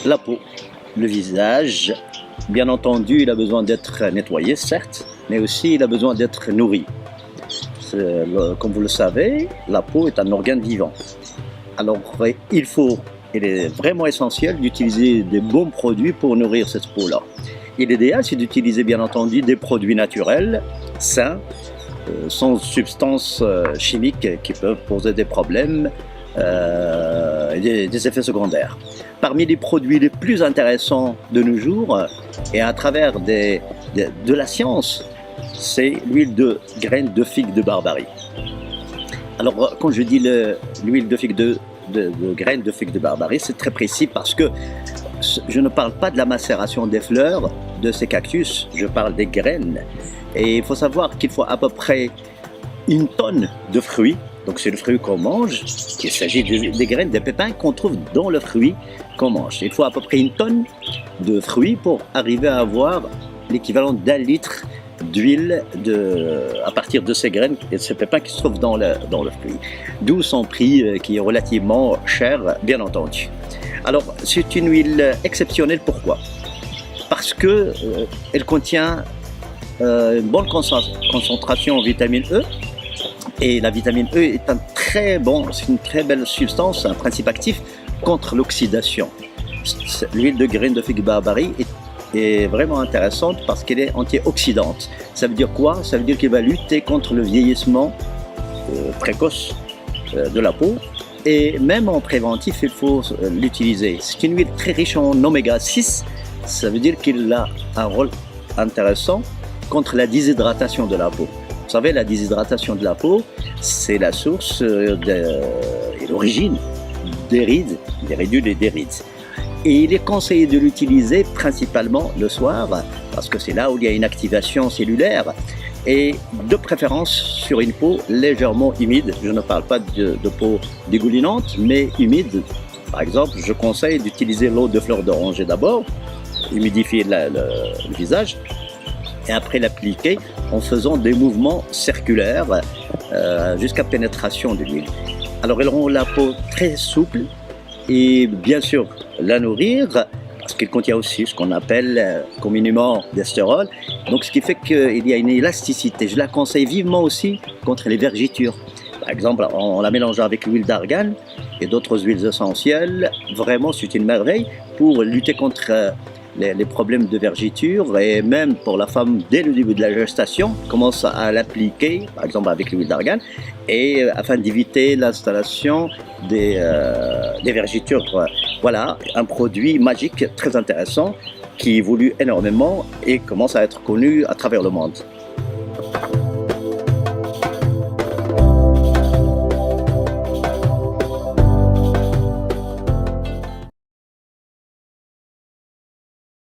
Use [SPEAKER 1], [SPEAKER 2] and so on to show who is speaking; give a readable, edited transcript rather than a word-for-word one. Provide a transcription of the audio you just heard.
[SPEAKER 1] La peau, le visage, bien entendu, il a besoin d'être nettoyé, certes, mais aussi il a besoin d'être nourri. Comme vous le savez, la peau est un organe vivant. Alors, il est vraiment essentiel d'utiliser des bons produits pour nourrir cette peau-là. Et l'idéal, c'est d'utiliser, bien entendu, des produits naturels, sains, sans substances chimiques qui peuvent poser des problèmes et des effets secondaires. Parmi les produits les plus intéressants de nos jours, et à travers de la science, c'est l'huile de graines de figue de Barbarie. Alors, quand je dis l'huile de figue de graines de figue de Barbarie, c'est très précis parce que je ne parle pas de la macération des fleurs de ces cactus, je parle des graines. Et il faut savoir qu'il faut à peu près 1 tonne de fruits. Donc c'est le fruit qu'on mange, il s'agit des graines, des pépins qu'on trouve dans le fruit qu'on mange. Il faut à peu près 1 tonne de fruits pour arriver à avoir l'équivalent d'1 litre d'huile à partir de ces graines et de ces pépins qui se trouvent dans le fruit. D'où son prix qui est relativement cher, bien entendu. Alors c'est une huile exceptionnelle, pourquoi? Parce qu'elle contient une bonne concentration en vitamine E. Et la vitamine E est c'est une très belle substance, un principe actif contre l'oxydation. L'huile de graines de figue Barbarie est vraiment intéressante parce qu'elle est antioxydante. Ça veut dire quoi? Ça veut dire qu'elle va lutter contre le vieillissement précoce de la peau. Et même en préventif, il faut l'utiliser. C'est une huile très riche en oméga 6. Ça veut dire qu'il a un rôle intéressant contre la déshydratation de la peau. Vous savez, la déshydratation de la peau, c'est la source et l'origine des rides, des ridules et des rides. Et il est conseillé de l'utiliser principalement le soir, parce que c'est là où il y a une activation cellulaire, et de préférence sur une peau légèrement humide. Je ne parle pas de peau dégoulinante, mais humide. Par exemple, je conseille d'utiliser l'eau de fleur d'oranger d'abord, humidifier le visage, et après l'appliquer en faisant des mouvements circulaires jusqu'à pénétration de l'huile. Alors elle rend la peau très souple et bien sûr la nourrir parce qu'il contient aussi ce qu'on appelle communément des stérols. Donc ce qui fait qu'il y a une élasticité. Je la conseille vivement aussi contre les vergitures. Par exemple en la mélangeant avec l'huile d'argan et d'autres huiles essentielles, vraiment c'est une merveille pour lutter contre les problèmes de vergiture, et même pour la femme dès le début de la gestation, commence à l'appliquer, par exemple avec l'huile d'argan, et afin d'éviter l'installation des vergitures. Voilà, un produit magique très intéressant qui évolue énormément et commence à être connu à travers le monde.